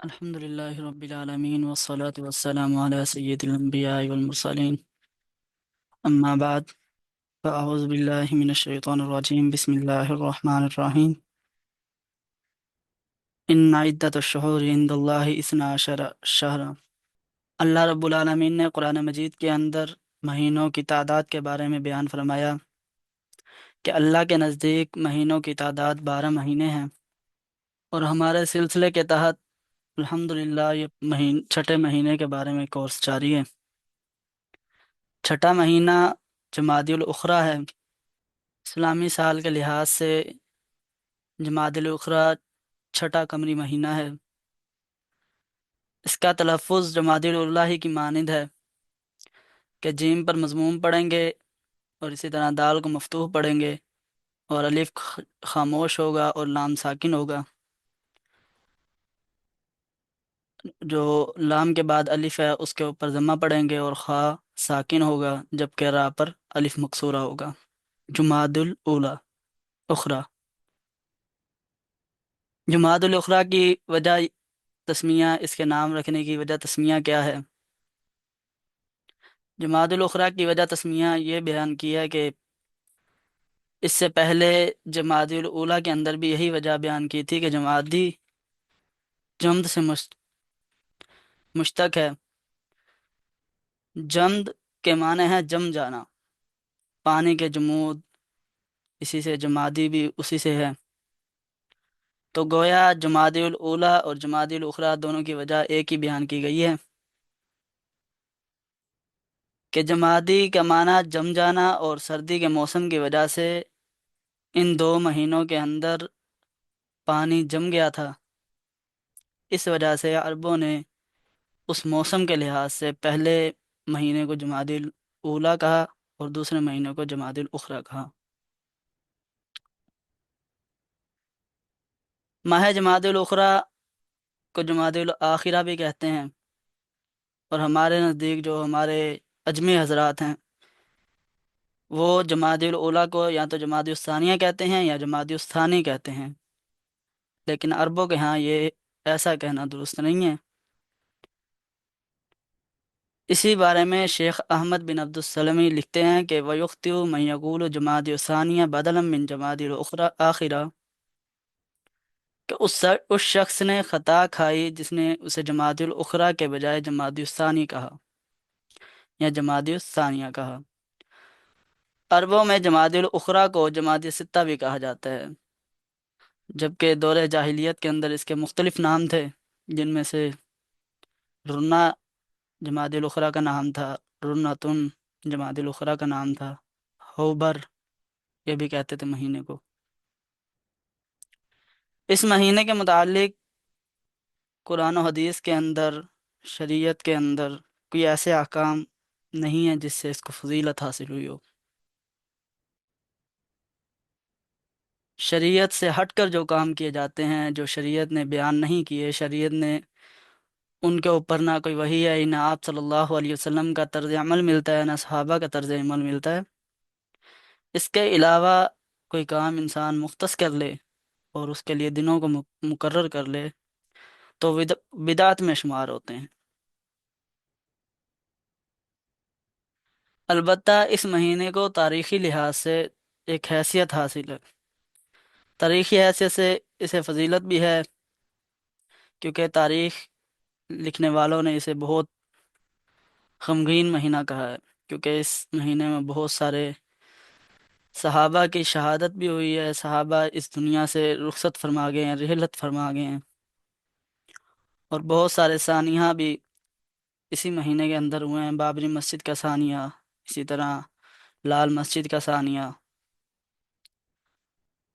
الحمد لله رب العالمين والصلاة والسلام على سيد الأنبياء والمرسلين. أما بعد، فأعوذ بالله من الشيطان الرجيم. بسم الله الرحمن الرحيم. إن عدة الشهور عند الله 12 شهرا. اللہ رب العالمین نے قرآن مجید کے اندر مہینوں کی تعداد کے بارے میں بیان فرمایا کہ اللہ کے نزدیک مہینوں کی تعداد 12 مہینے ہیں، اور ہمارے سلسلے کے تحت الحمدللہ یہ چھٹے مہینے کے بارے میں کورس جاری ہے۔ چھٹا مہینہ جمادی الاخری ہے۔ اسلامی سال کے لحاظ سے جمادی الاخری چھٹا قمری مہینہ ہے۔ اس کا تلفظ جمادی الاولی کی مانند ہے کہ جیم پر مضموم پڑھیں گے اور اسی طرح دال کو مفتوح پڑھیں گے، اور الف خاموش ہوگا اور لام ساکن ہوگا۔ جو لام کے بعد الف ہے اس کے اوپر ضمہ پڑھیں گے، اور خا ساکن ہوگا، جبکہ را پر الف مکسورہ ہوگا۔ جمادی الاولی اخری، جمادی الاخری کی وجہ تسمیہ، اس کے نام رکھنے کی وجہ تسمیہ کیا ہے؟ جمادی الاخری کی وجہ تسمیہ یہ بیان کی ہے کہ اس سے پہلے جمادی الاولی کے اندر بھی یہی وجہ بیان کی تھی کہ جمادی جمد سے مشتق ہے۔ جمد کے معنی ہے جم جانا، پانی کے جمود، اسی سے جمادی بھی اسی سے ہے۔ تو گویا جمادی الاولی اور جمادی الاخری دونوں کی وجہ ایک ہی بیان کی گئی ہے کہ جمادی کا معنی جم جانا، اور سردی کے موسم کی وجہ سے ان دو مہینوں کے اندر پانی جم گیا تھا۔ اس وجہ سے عربوں نے اس موسم کے لحاظ سے پہلے مہینے کو جمادی الاولی کہا اور دوسرے مہینے کو جمادی الاخری کہا۔ ماہ جمادی الاخری کو جمادی الاخرہ بھی کہتے ہیں، اور ہمارے نزدیک جو ہمارے اجمی حضرات ہیں وہ جمادی الاولی کو یا تو جمادی الثانیہ کہتے ہیں یا جمادی الثانی کہتے ہیں، لیکن عربوں کے ہاں یہ ایسا کہنا درست نہیں ہے۔ اسی بارے میں شیخ احمد بن عبد السلمی لکھتے ہیں کہ وَيُخْطِئُ مَن يَقُولُ جمادی الثانیہ بدلا من جمادی الاخرى آخرہ، کہ اس شخص نے خطا کھائی جس نے اسے جمادی الاخرى کے بجائے جمادی الثانی کہا یا جمادی الثانیہ کہا۔ عربوں میں جمادی الاخرى کو جمادی ستہ بھی کہا جاتا ہے، جبکہ دور جاہلیت کے اندر اس کے مختلف نام تھے، جن میں سے رنا جمادی الاخرى کا نام تھا، رنتن جمادی الاخرى کا نام تھا، ہوبر یہ بھی کہتے تھے مہینے کو۔ اس مہینے کے متعلق قرآن و حدیث کے اندر، شریعت کے اندر کوئی ایسے احکام نہیں ہیں جس سے اس کو فضیلت حاصل ہوئی ہو۔ شریعت سے ہٹ کر جو کام کیے جاتے ہیں، جو شریعت نے بیان نہیں کیے، شریعت نے ان کے اوپر نہ کوئی وحی ہے، نہ آپ صلی اللہ علیہ وسلم کا طرز عمل ملتا ہے، نہ صحابہ کا طرز عمل ملتا ہے، اس کے علاوہ کوئی کام انسان مختص کر لے اور اس کے لیے دنوں کو مقرر کر لے تو بدعت میں شمار ہوتے ہیں۔ البتہ اس مہینے کو تاریخی لحاظ سے ایک حیثیت حاصل ہے۔ تاریخی حیثیت سے اسے فضیلت بھی ہے، کیونکہ تاریخ لکھنے والوں نے اسے بہت غمگین مہینہ کہا ہے، کیونکہ اس مہینے میں بہت سارے صحابہ کی شہادت بھی ہوئی ہے، صحابہ اس دنیا سے رخصت فرما گئے ہیں، رحلت فرما گئے ہیں، اور بہت سارے سانحہ بھی اسی مہینے کے اندر ہوئے ہیں۔ بابری مسجد کا سانحہ، اسی طرح لال مسجد کا سانحہ،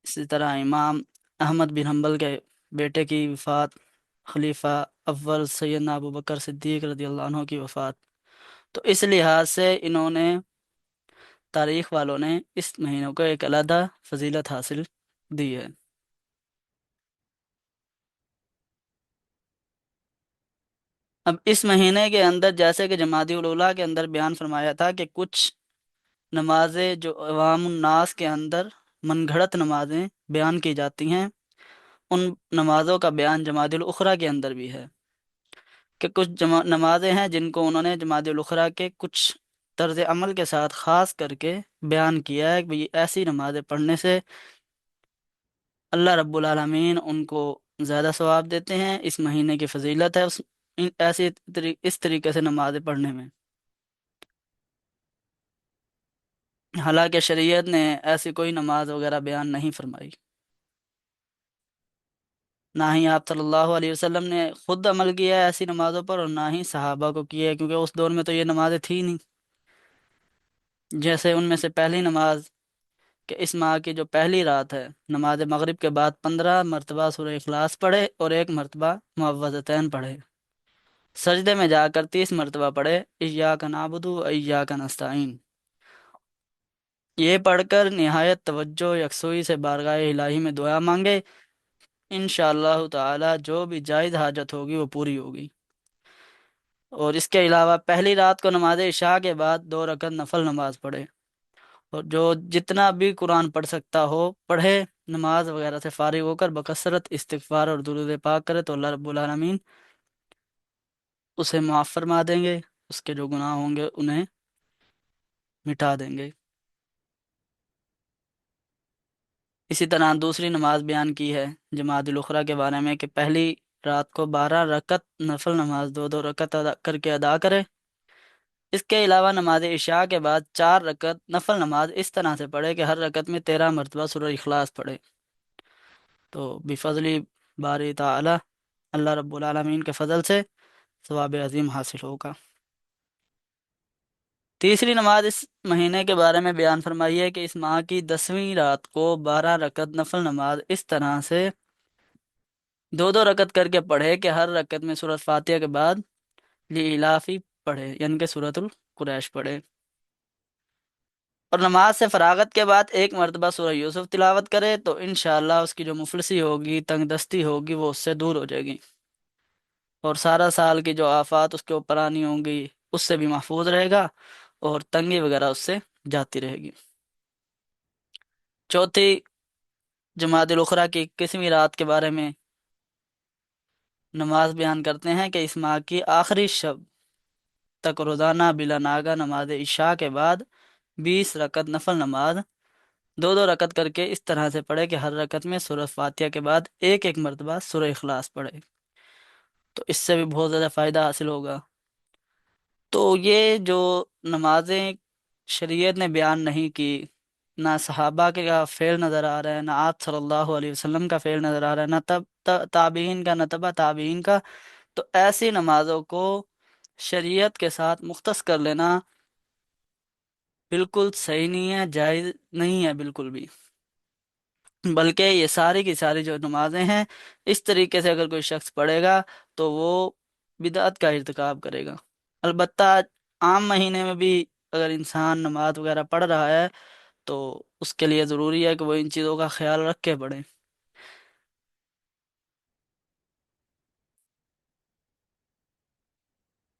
اسی طرح امام احمد بن حنبل کے بیٹے کی وفات، خلیفہ اول سیدنا ابو بکر صدیق رضی اللہ عنہ کی وفات۔ تو اس لحاظ سے انہوں نے، تاریخ والوں نے، اس مہینوں کو ایک علیحدہ فضیلت حاصل دی ہے۔ اب اس مہینے کے اندر جیسے کہ جمادی الاولی کے اندر بیان فرمایا تھا کہ کچھ نمازیں جو عوام الناس کے اندر من گھڑت نمازیں بیان کی جاتی ہیں، ان نمازوں کا بیان جمادی الاخری کے اندر بھی ہے۔ کہ کچھ نمازیں ہیں جن کو انہوں نے جماعت الاخرى کے کچھ طرز عمل کے ساتھ خاص کر کے بیان کیا ہے کہ بھئی ایسی نمازیں پڑھنے سے اللہ رب العالمین ان کو زیادہ ثواب دیتے ہیں، اس مہینے کی فضیلت ہے اس طریقے سے نمازیں پڑھنے میں۔ حالانکہ شریعت نے ایسی کوئی نماز وغیرہ بیان نہیں فرمائی، نہ ہی آپ صلی اللہ علیہ وسلم نے خود عمل کیا ہے ایسی نمازوں پر، اور نہ ہی صحابہ کو کیا ہے، کیونکہ اس دور میں تو یہ نمازیں تھی نہیں۔ جیسے ان میں سے پہلی نماز کہ اس ماہ کی جو پہلی رات ہے، نماز مغرب کے بعد 15 مرتبہ سورہ اخلاص پڑھے اور 1 مرتبہ معوذتین پڑھے، سجدے میں جا کر 30 مرتبہ پڑھے ایاک نعبد و ایاک نستعین۔ یہ پڑھ کر نہایت توجہ یکسوئی سے بارگاہ الہی میں دعا مانگے، انشاءاللہ تعالی جو بھی جائز حاجت ہوگی وہ پوری ہوگی۔ اور اس کے علاوہ پہلی رات کو نماز عشاء کے بعد 2 رکعت نفل نماز پڑھے، اور جو جتنا بھی قرآن پڑھ سکتا ہو پڑھے، نماز وغیرہ سے فارغ ہو کر بکثرت استغفار اور درود پاک کرے تو اللہ رب العالمین اسے معاف فرما دیں گے، اس کے جو گناہ ہوں گے انہیں مٹا دیں گے۔ اسی طرح دوسری نماز بیان کی ہے جماعت الاخرى کے بارے میں کہ پہلی رات کو 12 رکعت نفل نماز 2 2 رکعت کر کے ادا کرے۔ اس کے علاوہ نماز عشاء کے بعد 4 رکعت نفل نماز اس طرح سے پڑھے کہ ہر رکعت میں 13 مرتبہ سورہ اخلاص پڑھے، تو بفضل باری تعالی اللہ رب العالمین کے فضل سے ثواب عظیم حاصل ہوگا۔ تیسری نماز اس مہینے کے بارے میں بیان فرمائی ہے کہ اس ماہ کی 10ویں رات کو 12 رکعت نفل نماز اس طرح سے 2 2 رکعت کر کے پڑھے کہ ہر رکعت میں سورۃ فاتحہ کے بعد لیلافی پڑھے، یعنی کہ سورۃ القریش پڑھے، اور نماز سے فراغت کے بعد 1 مرتبہ سورہ یوسف تلاوت کرے تو انشاءاللہ اس کی جو مفلسی ہوگی، تنگ دستی ہوگی، وہ اس سے دور ہو جائے گی، اور سارا سال کی جو آفات اس کے اوپر آنی ہوں گی اس سے بھی محفوظ رہے گا، اور تنگی وغیرہ اس سے جاتی رہے گی۔ چوتھی جماعت الاخرى کی 21ویں رات کے بارے میں نماز بیان کرتے ہیں کہ اس ماہ کی آخری شب تک روزانہ بلا ناگہ نماز عشاء کے بعد 20 رکعت نفل نماز 2 2 رکعت کر کے اس طرح سے پڑھے کہ ہر رکعت میں سورہ فاتحہ کے بعد 1 1 مرتبہ سورہ اخلاص پڑھے، تو اس سے بھی بہت زیادہ فائدہ حاصل ہوگا۔ تو یہ جو نمازیں شریعت نے بیان نہیں کی، نہ صحابہ کے کا فعل نظر آ رہا ہے، نہ آپ صلی اللہ علیہ وسلم کا فعل نظر آ رہا ہے، نہ تابعین کا، نہ تبع تابعین کا، تو ایسی نمازوں کو شریعت کے ساتھ مختص کر لینا بالکل صحیح نہیں ہے، جائز نہیں ہے بالکل بھی، بلکہ یہ ساری کی ساری جو نمازیں ہیں اس طریقے سے اگر کوئی شخص پڑھے گا تو وہ بدعت کا ارتکاب کرے گا۔ البتہ عام مہینے میں بھی اگر انسان نماز وغیرہ پڑھ رہا ہے تو اس کے لیے ضروری ہے کہ وہ ان چیزوں کا خیال رکھ کے پڑھے،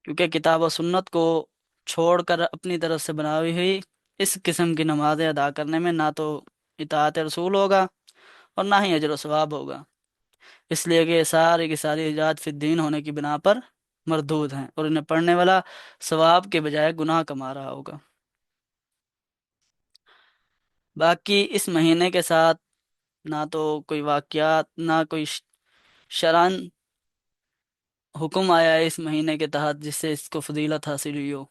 کیونکہ کتاب و سنت کو چھوڑ کر اپنی طرف سے بنائی ہوئی اس قسم کی نمازیں ادا کرنے میں نہ تو اطاعت رسول ہوگا اور نہ ہی اجر و ثواب ہوگا، اس لیے کہ یہ ساری کی ساری ایجاد فی الدین ہونے کی بنا پر مردود ہیں، اور انہیں پڑھنے والا ثواب کے بجائے گناہ کما رہا ہوگا۔ باقی اس مہینے کے ساتھ نہ تو کوئی واقعات، نہ کوئی شرعن حکم آیا ہے اس مہینے کے تحت جس سے اس کو فضیلت حاصل ہوئی ہو،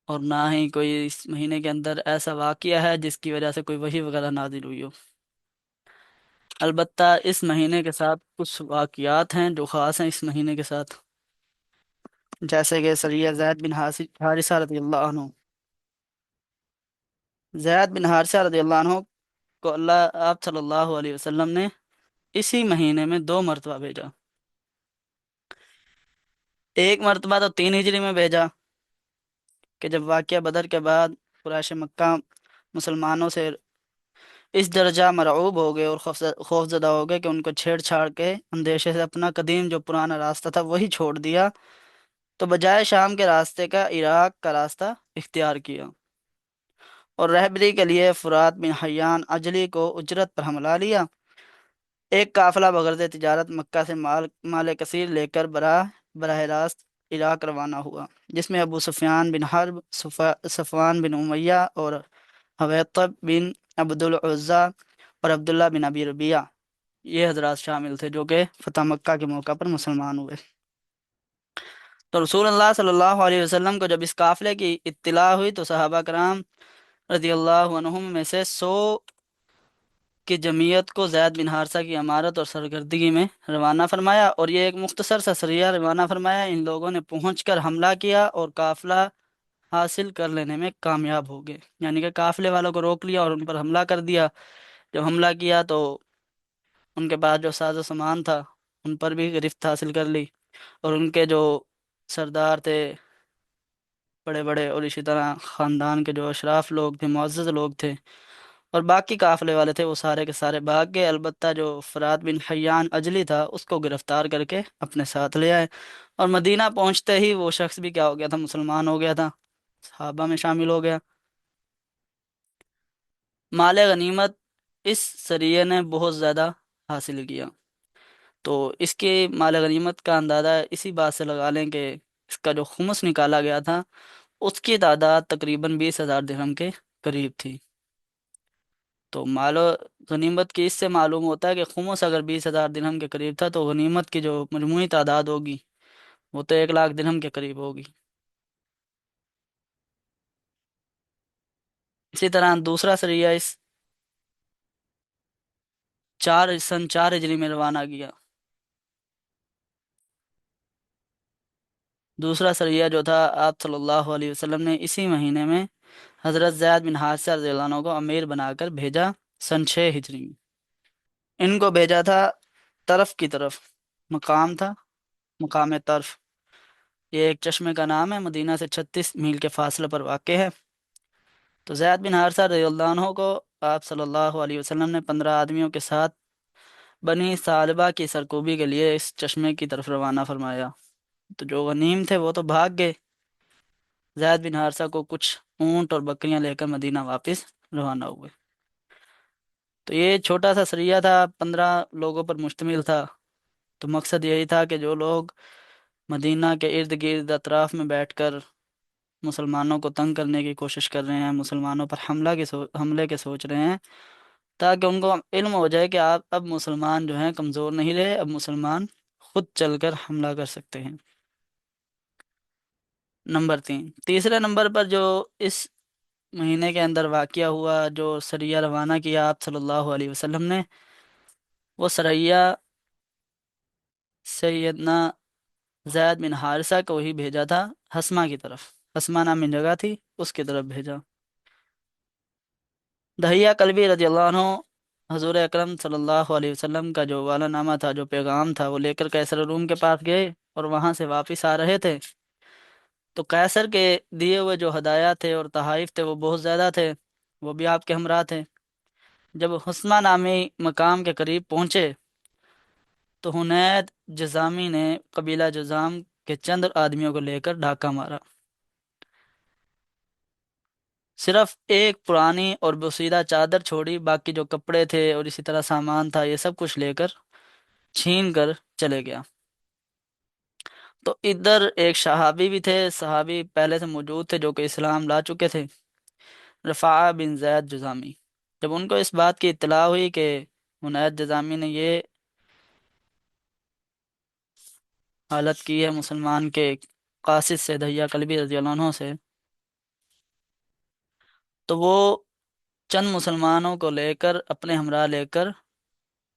اور نہ ہی کوئی اس مہینے کے اندر ایسا واقعہ ہے جس کی وجہ سے کوئی وحی وغیرہ نازل ہوئی ہو۔ البتہ اس مہینے کے ساتھ کچھ واقعات ہیں جو خاص ہیں اس مہینے کے ساتھ، جیسے کہ سریہ زید بن حارثہ رضی اللہ عنہ، زید بن حارثہ رضی اللہ عنہ کو آپ صلی اللہ علیہ وسلم نے اسی مہینے میں 2 مرتبہ بھیجا۔ 1 مرتبہ تو 3 ہجری میں بھیجا کہ جب واقعہ بدر کے بعد قریش مکہ مسلمانوں سے اس درجہ مرعوب ہو گئے اور خوف زدہ ہو گئے کہ ان کو چھیڑ چھاڑ کے اندیشے سے اپنا قدیم جو پرانا راستہ تھا وہی چھوڑ دیا، تو بجائے شام کے راستے کا عراق کا راستہ اختیار کیا، اور رہبری کے لیے فرات بن حیان اجلی کو اجرت پر ہملا لیا، ایک قافلہ بغرض تجارت مکہ سے مال کثیر لے کر براہ راست عراق روانہ ہوا، جس میں ابو سفیان بن حرب، صفوان بن امیہ اور حویطب بن عبد العزا اور عبداللہ بن ابی ربیعہ، یہ حضرات شامل تھے جو کہ فتح مکہ کے موقع پر مسلمان ہوئے۔ تو رسول اللہ صلی اللہ علیہ وسلم کو جب اس قافلے کی اطلاع ہوئی تو صحابہ کرام رضی اللہ عنہم میں سے 100 کی جمعیت کو زید بن حارثہ کی امارت اور سرگردگی میں روانہ فرمایا، اور یہ ایک مختصر سا سریہ روانہ فرمایا۔ ان لوگوں نے پہنچ کر حملہ کیا اور قافلہ حاصل کر لینے میں کامیاب ہو گئے، یعنی کہ قافلے والوں کو روک لیا اور ان پر حملہ کر دیا۔ جب حملہ کیا تو ان کے پاس جو ساز و سامان تھا ان پر بھی گرفت حاصل کر لی، اور ان کے جو سردار تھے بڑے بڑے، اور اسی طرح خاندان کے جو اشراف لوگ تھے، معزز لوگ تھے، اور باقی قافلے والے تھے، وہ سارے کے سارے بھاگ گئے، البتہ جو فرات بن حیان اجلی تھا اس کو گرفتار کر کے اپنے ساتھ لے آئے، اور مدینہ پہنچتے ہی وہ شخص بھی کیا ہو گیا تھا، مسلمان ہو گیا تھا، صحابہ میں شامل ہو گیا۔ مال غنیمت اس سریے نے بہت زیادہ حاصل کیا، تو اس کے مال غنیمت کا اندازہ اسی بات سے لگا لیں کہ اس کا جو خمس نکالا گیا تھا اس کی تعداد تقریباً 20,000 درہم کے قریب تھی۔ تو مال و غنیمت کی اس سے معلوم ہوتا ہے کہ خمس اگر 20,000 درہم کے قریب تھا تو غنیمت کی جو مجموعی تعداد ہوگی وہ تو 1,00,000 درہم کے قریب ہوگی۔ اسی طرح دوسرا سریہ اس 4 ہجری میں روانہ کیا۔ دوسرا سریہ جو تھا آپ صلی اللہ علیہ وسلم نے اسی مہینے میں حضرت زید بن حارثہ رضی اللہ عنہ کو امیر بنا کر بھیجا، سن 6 ہجری میں۔ ان کو بھیجا تھا طرف کی طرف، مقام تھا مقام طرف، یہ ایک چشمے کا نام ہے، مدینہ سے 36 میل کے فاصلے پر واقع ہے۔ تو زید بن حارثہ رضی اللہ عنہ کو آپ صلی اللہ علیہ وسلم نے 15 آدمیوں کے ساتھ بنی ثعلبہ کی سرکوبی کے لیے اس چشمے کی طرف روانہ فرمایا۔ تو جو غنیم تھے وہ تو بھاگ گئے، زید بن حارثہ کو کچھ اونٹ اور بکریاں لے کر مدینہ واپس روانہ ہوئے۔ تو یہ چھوٹا سا سریہ تھا، 15 لوگوں پر مشتمل تھا۔ تو مقصد یہی تھا کہ جو لوگ مدینہ کے ارد گرد اطراف میں بیٹھ کر مسلمانوں کو تنگ کرنے کی کوشش کر رہے ہیں، مسلمانوں پر حملے کے سوچ رہے ہیں، تاکہ ان کو علم ہو جائے کہ آپ اب مسلمان جو ہیں کمزور نہیں رہے، اب مسلمان خود چل کر حملہ کر سکتے ہیں۔ نمبر 3، تیسرے نمبر پر جو اس مہینے کے اندر واقعہ ہوا، جو سریہ روانہ کیا آپ صلی اللہ علیہ وسلم نے، وہ سریہ سیدنا زید بن حارثہ کو ہی بھیجا تھا، حسمہ کی طرف، حسمہ نامی جگہ تھی اس کی طرف بھیجا۔ دہیہ کلبی رضی اللہ عنہ حضور اکرم صلی اللہ علیہ وسلم کا جو والا نامہ تھا، جو پیغام تھا، وہ لے کر قیصر روم کے پاس گئے، اور وہاں سے واپس آ رہے تھے تو قیصر کے دیے ہوئے جو ہدایات تھے اور تحائف تھے وہ بہت زیادہ تھے، وہ بھی آپ کے ہمراہ تھے۔ جب حسمہ نامی مقام کے قریب پہنچے تو حنید جزامی نے قبیلہ جزام کے چند آدمیوں کو لے کر ڈھاکہ مارا، صرف ایک پرانی اور بوسیدہ چادر چھوڑی، باقی جو کپڑے تھے اور اسی طرح سامان تھا یہ سب کچھ لے کر چھین کر چلے گیا۔ تو ادھر ایک صحابی بھی تھے، صحابی پہلے سے موجود تھے جو کہ اسلام لا چکے تھے، رفاعہ بن زید جزامی۔ جب ان کو اس بات کی اطلاع ہوئی کہ حنید جزامی نے یہ حالت کی ہے مسلمان کے قاصد سے، دہیہ کلبی رضی اللہ عنہ سے، تو وہ چند مسلمانوں کو لے کر اپنے ہمراہ لے کر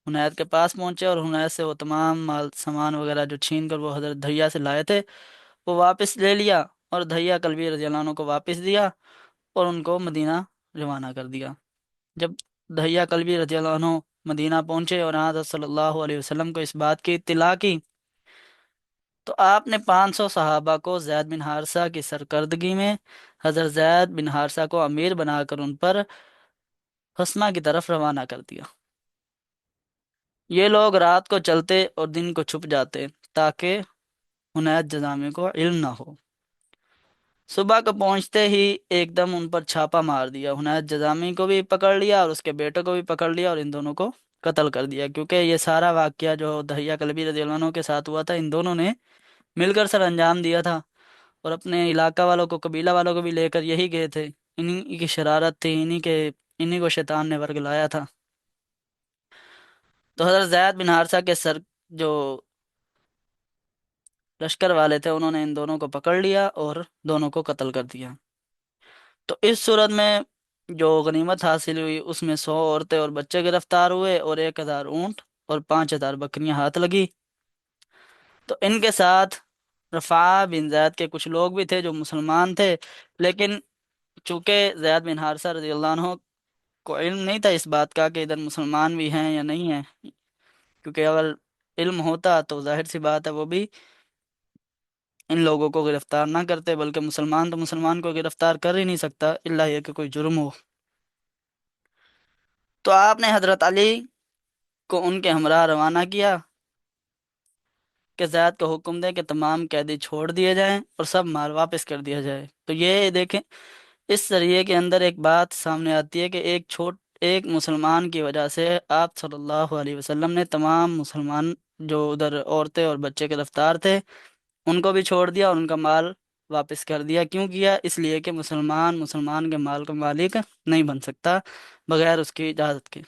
حنید کے پاس پہنچے، اور حنید سے وہ تمام مال سامان وغیرہ جو چھین کر وہ حضرت دھیہ سے لائے تھے وہ واپس لے لیا، اور دھیہ کلبی رضی اللہ عنہ کو واپس دیا اور ان کو مدینہ روانہ کر دیا۔ جب دھیہ کلبی رضی اللہ عنہ مدینہ پہنچے اور حضرت صلی اللہ علیہ وسلم کو اس بات کی اطلاع کی تو آپ نے 500 صحابہ کو زید بن حارثہ کی سرکردگی میں حضرت زید بن حارثہ کو امیر بنا کر ان پر حسمہ کی طرف روانہ کر دیا۔ یہ لوگ رات کو چلتے اور دن کو چھپ جاتے تاکہ حنید جزامی کو علم نہ ہو۔ صبح کو پہنچتے ہی ایک دم ان پر چھاپا مار دیا، حنید جزامی کو بھی پکڑ لیا اور اس کے بیٹے کو بھی پکڑ لیا، اور ان دونوں کو قتل کر دیا، کیونکہ یہ سارا واقعہ جو دہیہ کلبی رضی اللہ عنہ کے ساتھ ہوا تھا، ان دونوں نے مل کر سر انجام دیا تھا، اور اپنے علاقہ والوں کو، قبیلہ والوں کو بھی لے کر یہی گئے تھے۔ انہی کی شرارت تھی، انہی کو شیطان نے ورگلایا تھا۔ تو حضرت زید بن حارثہ کے سر جو لشکر والے تھے، انہوں نے ان دونوں کو پکڑ لیا اور دونوں کو قتل کر دیا۔ تو اس صورت میں جو غنیمت حاصل ہوئی، اس میں 100 عورتیں اور بچے گرفتار ہوئے، اور 1000 اونٹ اور 5000 بکریاں ہاتھ لگی۔ تو ان کے ساتھ رفاع بن زید کے کچھ لوگ بھی تھے جو مسلمان تھے، لیکن چونکہ زید بن حارثہ رضی اللہ عنہ کو علم نہیں تھا اس بات کا کہ ادھر مسلمان بھی ہیں یا نہیں ہیں، کیونکہ اگر علم ہوتا تو ظاہر سی بات ہے وہ بھی ان لوگوں کو گرفتار نہ کرتے، بلکہ مسلمان تو مسلمان کو گرفتار کر ہی نہیں سکتا الا یہ کہ کوئی جرم ہو۔ تو آپ نے حضرت علی کو ان کے ہمراہ روانہ کیا کہ زید کو حکم دے کہ تمام قیدی چھوڑ دیے جائیں اور سب مال واپس کر دیا جائے۔ تو یہ دیکھیں، اس ذریعے کے اندر ایک بات سامنے آتی ہے کہ ایک مسلمان کی وجہ سے آپ صلی اللہ علیہ وسلم نے تمام مسلمان جو ادھر عورتیں اور بچے گرفتار تھے ان کو بھی چھوڑ دیا اور ان کا مال واپس کر دیا۔ کیوں کیا؟ اس لیے کہ مسلمان مسلمان کے مال کا مالک نہیں بن سکتا بغیر اس کی اجازت کے،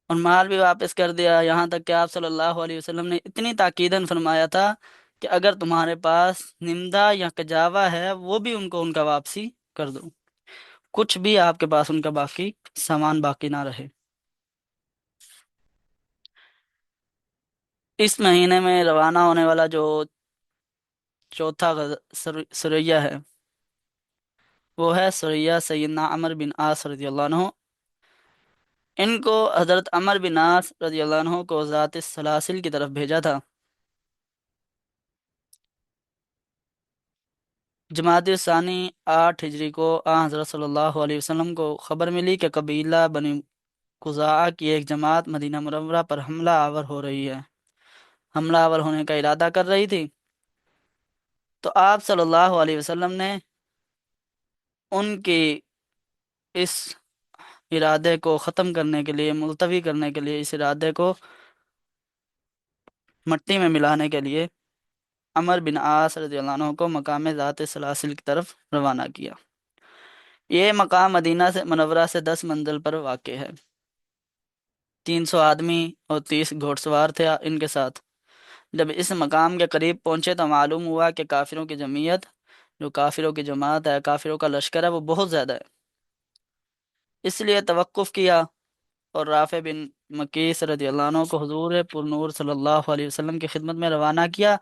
اور مال بھی واپس کر دیا۔ یہاں تک کہ آپ صلی اللہ علیہ وسلم نے اتنی تاکیداً فرمایا تھا کہ اگر تمہارے پاس نمدہ یا کجاوا ہے وہ بھی ان کو ان کا واپسی کر دو، کچھ بھی آپ کے پاس ان کا باقی سامان باقی نہ رہے۔ اس مہینے میں روانہ ہونے والا جو چوتھا سریہ ہے، وہ ہے سریہ سیدنا عمر بن عاص رضی اللہ عنہ۔ ان کو حضرت عمر بن عاص رضی اللہ عنہ کو ذات السلاسل کی طرف بھیجا تھا۔ جمادی الثانی 8 ہجری کو حضرت صلی اللہ علیہ وسلم کو خبر ملی کہ قبیلہ بنی قزاعہ کی ایک جماعت مدینہ منورہ پر حملہ آور ہو رہی ہے، حملہ آور ہونے کا ارادہ کر رہی تھی۔ تو آپ صلی اللہ علیہ وسلم نے ان کی اس ارادے کو ختم کرنے کے لیے، ملتوی کرنے کے لیے، اس ارادے کو مٹی میں ملانے کے لیے عمر بن عاص رضی اللہ عنہ کو مقام ذات سلاسل کی طرف روانہ کیا۔ یہ مقام مدینہ سے منورہ سے 10 منزل پر واقع ہے۔ 300 آدمی اور 30 گھوڑ سوار تھے ان کے ساتھ۔ جب اس مقام کے قریب پہنچے تو معلوم ہوا کہ کافروں کی جمعیت، جو کافروں کی جماعت ہے، کافروں کا لشکر ہے، وہ بہت زیادہ ہے۔ اس لیے توقف کیا اور رافع بن مکیس رضی اللہ عنہ کو حضور پر نور صلی اللہ علیہ وسلم کی خدمت میں روانہ کیا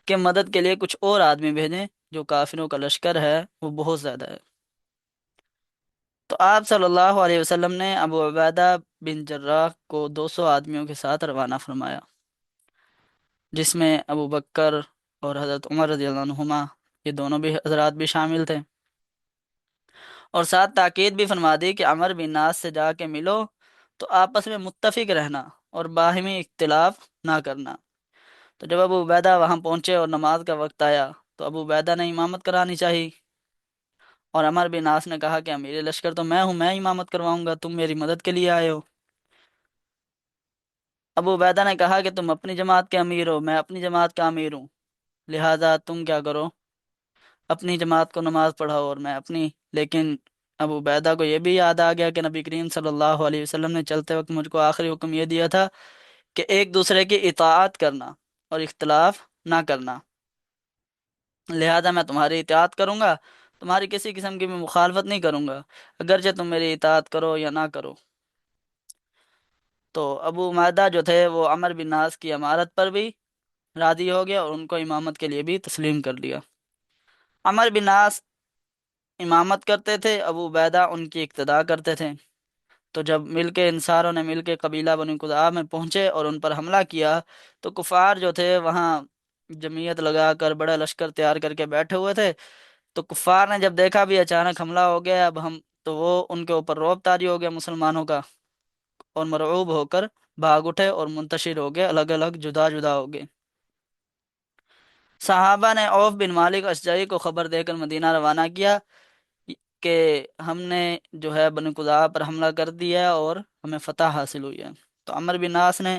کہ مدد کے لیے کچھ اور آدمی بھیجیں، جو کافروں کا لشکر ہے وہ بہت زیادہ ہے۔ تو آپ صلی اللہ علیہ وسلم نے ابو عبیدہ بن جراح کو 200 آدمیوں کے ساتھ روانہ فرمایا، جس میں ابو بکر اور حضرت عمر رضی اللہ عنہما، یہ دونوں بھی حضرات بھی شامل تھے، اور ساتھ تاکید بھی فرما دی کہ عمر بن ناس سے جا کے ملو تو آپس میں متفق رہنا اور باہمی اختلاف نہ کرنا۔ تو جب ابو عبیدہ وہاں پہنچے اور نماز کا وقت آیا تو ابو عبیدہ نے امامت کرانی چاہی، اور عمر بن عاص نے کہا کہ امیر لشکر تو میں ہوں، میں امامت کرواؤں گا، تم میری مدد کے لیے آئے ہو۔ ابو عبیدہ نے کہا کہ تم اپنی جماعت کے امیر ہو، میں اپنی جماعت کا امیر ہوں، لہٰذا تم کیا کرو، اپنی جماعت کو نماز پڑھاؤ اور میں اپنی۔ لیکن ابو عبیدہ کو یہ بھی یاد آ گیا کہ نبی کریم صلی اللہ علیہ وسلم نے چلتے وقت مجھ کو آخری حکم یہ دیا تھا کہ ایک دوسرے کی اطاعت کرنا اور اختلاف نہ کرنا، لہذا میں تمہاری اطاعت کروں گا، تمہاری کسی قسم کی بھی مخالفت نہیں کروں گا، اگرچہ تم میری اطاعت کرو یا نہ کرو۔ تو ابو عمادہ جو تھے وہ عمر بن ناس کی امارت پر بھی راضی ہو گیا اور ان کو امامت کے لیے بھی تسلیم کر لیا۔ عمر بن ناس امامت کرتے تھے، ابو عبیدہ ان کی اقتداء کرتے تھے۔ تو جب مل کے انصاروں نے مل کے قبیلہ بنی قزاع میں پہنچے اور ان پر حملہ کیا تو کفار جو تھے وہاں جمعیت لگا کر بڑا لشکر تیار کر کے بیٹھے ہوئے تھے۔ تو کفار نے جب دیکھا بھی اچانک حملہ ہو گیا اب ہم، تو وہ ان کے اوپر رعب طاری ہو گیا مسلمانوں کا، اور مرعوب ہو کر بھاگ اٹھے اور منتشر ہو گئے، الگ الگ جدا جدا ہو گئے۔ صحابہ نے عوف بن مالک اشجعی کو خبر دے کر مدینہ روانہ کیا کہ ہم نے جو ہے بنو قضاع پر حملہ کر دیا اور ہمیں فتح حاصل ہوئی ہے۔ تو عمرو بن عاص نے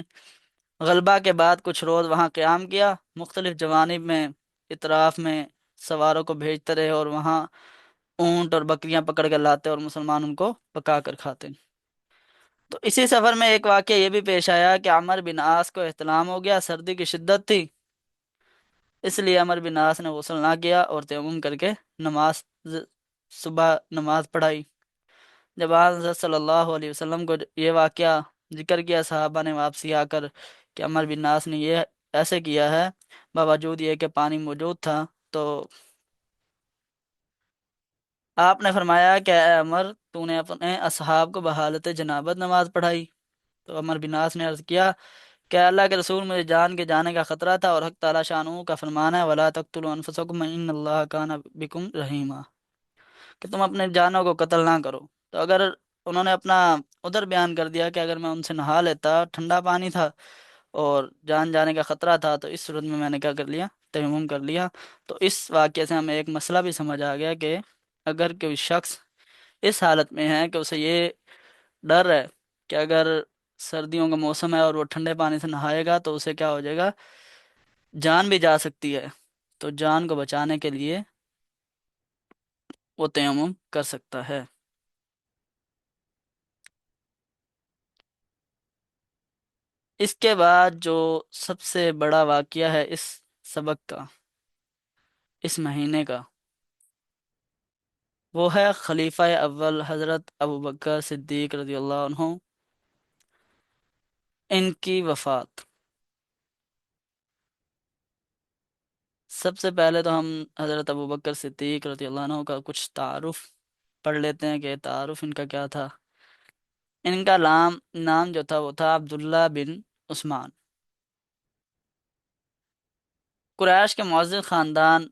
غلبہ کے بعد کچھ روز وہاں قیام کیا، مختلف جوانب میں اطراف میں سواروں کو بھیجتے رہے اور وہاں اونٹ اور بکریاں پکڑ کر لاتے اور مسلمان ان کو پکا کر کھاتے۔ تو اسی سفر میں ایک واقعہ یہ بھی پیش آیا کہ عمرو بن عاص کو احتلام ہو گیا، سردی کی شدت تھی، اس لیے عمرو بن عاص نے غسل نہ کیا اور تیمم کر کے نماز صبح نماز پڑھائی۔ جب آن حضرت صلی اللہ علیہ وسلم کو یہ واقعہ ذکر کیا، صحابہ نے واپسی آ کر کہ عمرو بن عاص نے یہ ایسے کیا ہے، باوجود یہ کہ پانی موجود تھا، تو آپ نے فرمایا کہ اے عمر، تو نے اپنے اصحاب کو بحالت جنابت نماز پڑھائی؟ تو عمر بن عاص نے عرض کیا کہ اللہ کے رسول، مجھے جان کے جانے کا خطرہ تھا، اور حق تعالی شانہ کا فرمان ہے وَلَا تَقْتُلُوا أَنفُسَكُمْ إِنَّ اللَّهَ كَانَ بِكُمْ رَحِيمًا، کہ تم اپنے جانوں کو قتل نہ کرو۔ تو اگر انہوں نے اپنا ادھر بیان کر دیا کہ اگر میں ان سے نہا لیتا، ٹھنڈا پانی تھا اور جان جانے کا خطرہ تھا، تو اس صورت میں نے کیا کر لیا، تیمم کر لیا۔ تو اس واقعے سے ہمیں ایک مسئلہ بھی سمجھ آ گیا کہ اگر کوئی شخص اس حالت میں ہے کہ اسے یہ ڈر ہے کہ اگر سردیوں کا موسم ہے اور وہ ٹھنڈے پانی سے نہائے گا تو اسے کیا ہو جائے گا، جان بھی جا سکتی ہے، تو جان کو بچانے کے لیے وہ تیمم کر سکتا ہے۔ اس کے بعد جو سب سے بڑا واقعہ ہے اس سبق کا، اس مہینے کا، وہ ہے خلیفہ اول حضرت ابوبکر صدیق رضی اللہ عنہ، ان کی وفات۔ سب سے پہلے تو ہم حضرت ابوبکر صدیق رضی اللہ عنہ کا کچھ تعارف پڑھ لیتے ہیں کہ تعارف ان کا کیا تھا۔ ان کا نام جو تھا وہ تھا عبداللہ بن عثمان۔ قریش کے معزز خاندان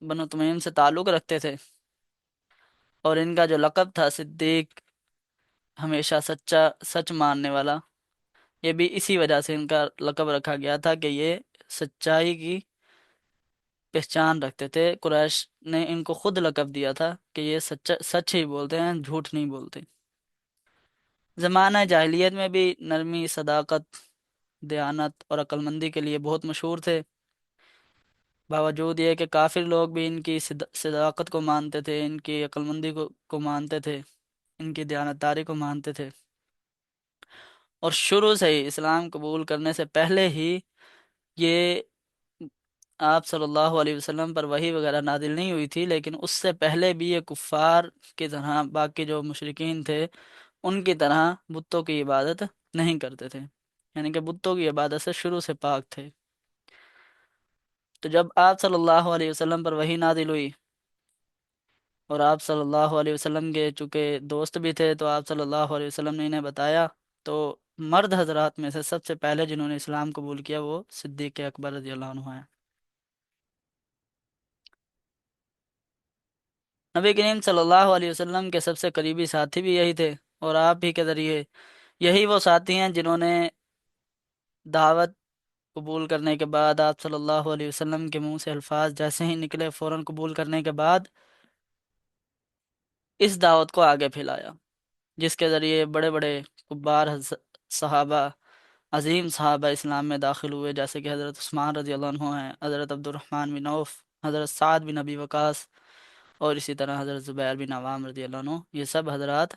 بنو تمیم سے تعلق رکھتے تھے، اور ان کا جو لقب تھا صدیق، ہمیشہ سچ ماننے والا، یہ بھی اسی وجہ سے ان کا لقب رکھا گیا تھا کہ یہ سچائی کی پہچان رکھتے تھے۔ قریش نے ان کو خود لقب دیا تھا کہ یہ سچ ہی بولتے ہیں، جھوٹ نہیں بولتے۔ زمانہ جاہلیت میں بھی نرمی، صداقت، دیانت اور عقل مندی کے لیے بہت مشہور تھے۔ باوجود یہ کہ کافر لوگ بھی ان کی صداقت کو مانتے تھے، ان کی عقل مندی کو مانتے تھے، ان کی دیانتداری کو مانتے تھے، اور شروع سے ہی اسلام قبول کرنے سے پہلے ہی یہ آپ صلی اللہ علیہ وسلم پر وحی وغیرہ نازل نہیں ہوئی تھی، لیکن اس سے پہلے بھی یہ کفار کی طرح، باقی جو مشرکین تھے ان کی طرح بتوں کی عبادت نہیں کرتے تھے، یعنی کہ بتوں کی عبادت سے شروع سے پاک تھے۔ تو جب آپ صلی اللہ علیہ وسلم پر وحی نازل ہوئی، اور آپ صلی اللہ علیہ وسلم کے چونکہ دوست بھی تھے، تو آپ صلی اللہ علیہ وسلم نے انہیں بتایا، تو مرد حضرات میں سے سب سے پہلے جنہوں نے اسلام قبول کیا وہ صدیق اکبر رضی اللہ عنہ ہیں۔ نبی کریم صلی اللہ علیہ وسلم کے سب سے قریبی ساتھی بھی یہی تھے، اور آپ ہی کے ذریعے یہی وہ ساتھی ہیں جنہوں نے دعوت قبول کرنے کے بعد آپ صلی اللہ علیہ وسلم کے منہ سے الفاظ جیسے ہی نکلے، فوراً قبول کرنے کے بعد اس دعوت کو آگے پھیلایا، جس کے ذریعے بڑے بڑے کبار صحابہ، عظیم صحابہ اسلام میں داخل ہوئے، جیسے کہ حضرت عثمان رضی اللہ عنہ ہیں، حضرت عبد الرحمن بن عوف، حضرت سعد بن ابی وقاص، اور اسی طرح حضرت زبیر بن عوام رضی اللہ عنہ۔ یہ سب حضرات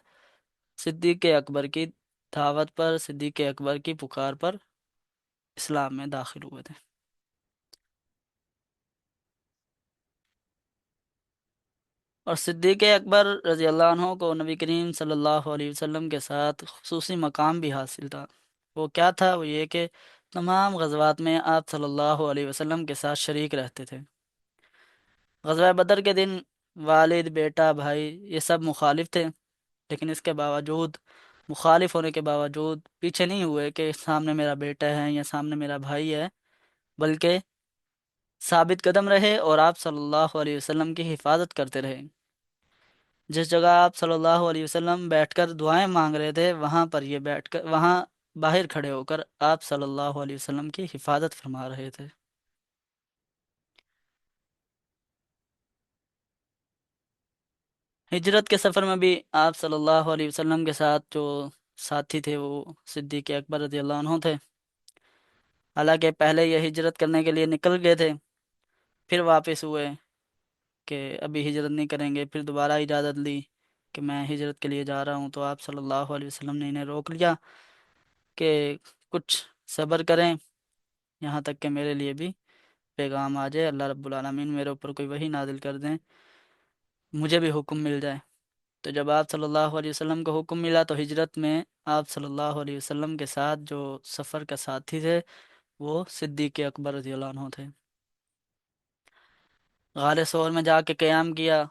صدیق اکبر کی دعوت پر، صدیق اکبر کی پکار پر اسلام میں داخل ہوئے تھے۔ اور صدیق اکبر رضی اللہ عنہ کو نبی کریم صلی اللہ علیہ وسلم کے ساتھ خصوصی مقام بھی حاصل تھا۔ وہ کیا تھا؟ وہ یہ کہ تمام غزوات میں آپ صلی اللہ علیہ وسلم کے ساتھ شریک رہتے تھے۔ غزوہ بدر کے دن والد، بیٹا، بھائی، یہ سب مخالف تھے، لیکن اس کے باوجود، مخالف ہونے کے باوجود پیچھے نہیں ہوئے کہ سامنے میرا بیٹا ہے یا سامنے میرا بھائی ہے، بلکہ ثابت قدم رہے اور آپ صلی اللہ علیہ وسلم کی حفاظت کرتے رہے۔ جس جگہ آپ صلی اللہ علیہ وسلم بیٹھ کر دعائیں مانگ رہے تھے، وہاں پر یہ بیٹھ کر، وہاں باہر کھڑے ہو کر آپ صلی اللہ علیہ وسلم کی حفاظت فرما رہے تھے۔ ہجرت کے سفر میں بھی آپ صلی اللہ علیہ وسلم کے ساتھ جو ساتھی تھے وہ صدیق اکبر رضی اللہ عنہ تھے۔ حالانکہ پہلے یہ ہجرت کرنے کے لیے نکل گئے تھے، پھر واپس ہوئے کہ ابھی ہجرت نہیں کریں گے، پھر دوبارہ اجازت لی کہ میں ہجرت کے لیے جا رہا ہوں، تو آپ صلی اللہ علیہ وسلم نے انہیں روک لیا کہ کچھ صبر کریں یہاں تک کہ میرے لیے بھی پیغام آ جائے، اللہ رب العالمین میرے اوپر کوئی وحی نازل کر دیں، مجھے بھی حکم مل جائے۔ تو جب آپ صلی اللہ علیہ وسلم کو حکم ملا تو ہجرت میں آپ صلی اللہ علیہ وسلم کے ساتھ جو سفر کا ساتھی تھے وہ صدیق اکبر رضی اللہ عنہ تھے۔ غار ثور میں جا کے قیام کیا۔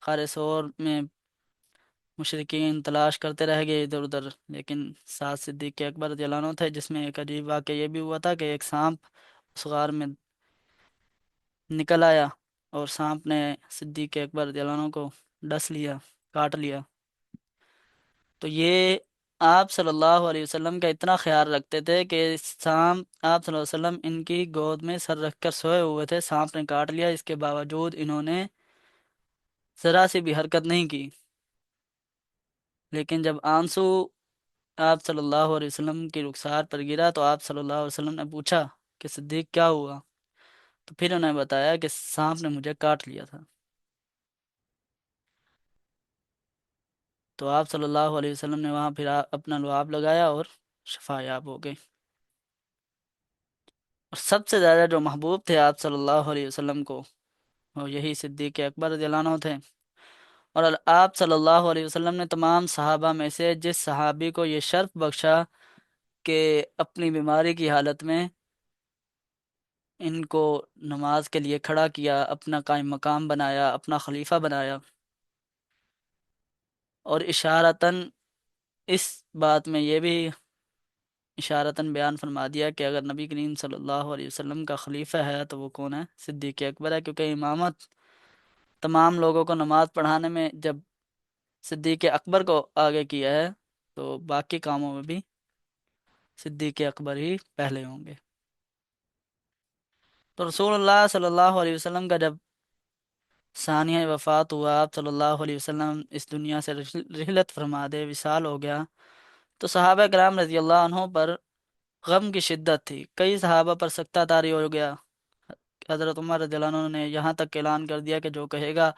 غار ثور میں مشرکین تلاش کرتے رہ گئے ادھر ادھر، لیکن ساتھ صدیق اکبر رضی اللہ عنہ تھے، جس میں ایک عجیب واقعہ یہ بھی ہوا تھا کہ ایک سانپ اس غار میں نکل آیا اور سانپ نے صدیق اکبر رضی اللہ عنہ کو ڈس لیا، کاٹ لیا۔ تو یہ آپ صلی اللہ علیہ وسلم کا اتنا خیال رکھتے تھے کہ سانپ، آپ صلی اللہ علیہ وسلم ان کی گود میں سر رکھ کر سوئے ہوئے تھے، سانپ نے کاٹ لیا، اس کے باوجود انہوں نے ذرا سی بھی حرکت نہیں کی۔ لیکن جب آنسو آپ صلی اللہ علیہ وسلم کی رخسار پر گرا تو آپ صلی اللہ علیہ وسلم نے پوچھا کہ صدیق کیا ہوا؟ تو پھر انہیں بتایا کہ سانپ نے مجھے کاٹ لیا تھا۔ تو آپ صلی اللہ علیہ وسلم نے وہاں پھر اپنا لعاب لگایا اور شفا یاب ہو گئی۔ اور سب سے زیادہ جو محبوب تھے آپ صلی اللہ علیہ وسلم کو وہ یہی صدیق اکبر رضی اللہ عنہ تھے۔ اور آپ صلی اللہ علیہ وسلم نے تمام صحابہ میں سے جس صحابی کو یہ شرف بخشا کہ اپنی بیماری کی حالت میں ان کو نماز کے لیے کھڑا کیا، اپنا قائم مقام بنایا، اپنا خلیفہ بنایا، اور اشارتاً اس بات میں یہ بھی اشارتاً بیان فرما دیا کہ اگر نبی کریم صلی اللہ علیہ وسلم کا خلیفہ ہے تو وہ کون ہے؟ صدیق اکبر ہے، کیونکہ امامت تمام لوگوں کو نماز پڑھانے میں جب صدیق اکبر کو آگے کیا ہے تو باقی کاموں میں بھی صدیق اکبر ہی پہلے ہوں گے۔ تو رسول اللہ صلی اللہ علیہ وسلم کا جب ثانیہ وفات ہوا، آپ صلی اللہ علیہ وسلم اس دنیا سے رحلت فرما دے، وصال ہو گیا، تو صحابہ کرام رضی اللہ عنہ پر غم کی شدت تھی، کئی صحابہ پر سکتہ طاری ہو گیا۔ حضرت عمر رضی اللہ عنہ نے یہاں تک اعلان کر دیا کہ جو کہے گا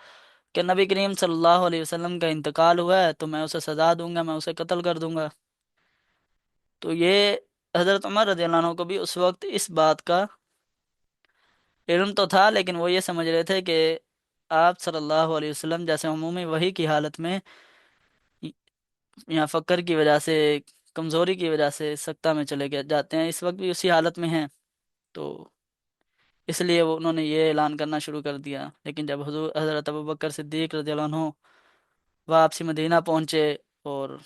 کہ نبی کریم صلی اللہ علیہ وسلم کا انتقال ہوا ہے تو میں اسے سزا دوں گا، میں اسے قتل کر دوں گا۔ تو یہ حضرت عمر رضی اللہ عنہ کو بھی اس وقت اس بات کا علم تو تھا، لیکن وہ یہ سمجھ رہے تھے کہ آپ صلی اللہ علیہ وسلم جیسے عمومی وحی کی حالت میں یا فقر کی وجہ سے، کمزوری کی وجہ سے سکتہ میں چلے گئے جاتے ہیں، اس وقت بھی اسی حالت میں ہیں، تو اس لیے انہوں نے یہ اعلان کرنا شروع کر دیا۔ لیکن جب حضرت ابوبکر صدیق رضی اللہ عنہ واپسی مدینہ پہنچے اور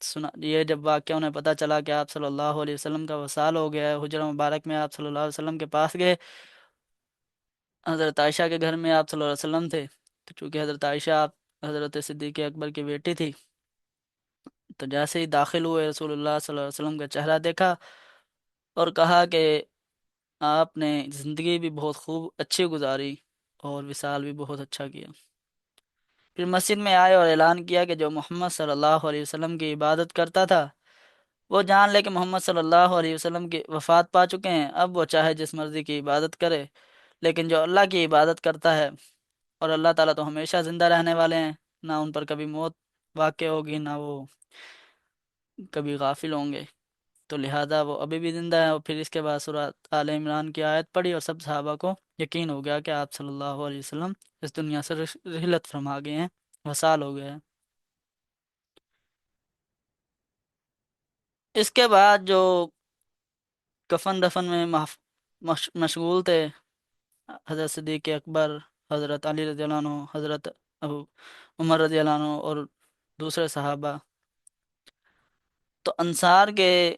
سنا یہ جب واقعہ انہیں پتہ چلا کہ آپ صلی اللہ علیہ وسلم کا وصال ہو گیا ہے، حجرہ مبارک میں آپ صلی اللہ علیہ وسلم کے پاس گئے۔ حضرت عائشہ کے گھر میں آپ صلی اللہ علیہ وسلم تھے، تو چونکہ حضرت عائشہ آپ حضرت صدیق اکبر کی بیٹی تھی، تو جیسے ہی داخل ہوئے رسول اللہ صلی اللہ علیہ وسلم کا چہرہ دیکھا اور کہا کہ آپ نے زندگی بھی بہت خوب اچھی گزاری اور وصال بھی بہت اچھا کیا۔ پھر مسجد میں آئے اور اعلان کیا کہ جو محمد صلی اللہ علیہ وسلم کی عبادت کرتا تھا وہ جان لے کہ محمد صلی اللہ علیہ وسلم کی وفات پا چکے ہیں، اب وہ چاہے جس مرضی کی عبادت کرے، لیکن جو اللہ کی عبادت کرتا ہے، اور اللہ تعالیٰ تو ہمیشہ زندہ رہنے والے ہیں، نہ ان پر کبھی موت واقع ہوگی، نہ وہ کبھی غافل ہوں گے، تو لہذا وہ ابھی بھی زندہ ہے۔ اور پھر اس کے بعد سورہ آل عمران کی آیت پڑھی اور سب صحابہ کو یقین ہو گیا کہ آپ صلی اللہ علیہ وسلم اس دنیا سے رحلت فرما گئے ہیں، وصال ہو گئے ہیں۔ اس کے بعد جو کفن دفن میں مشغول تھے حضرت صدیق اکبر، حضرت علی رضی اللہ عنہ، حضرت ابو عمر رضی اللہ عنہ اور دوسرے صحابہ، تو انصار کے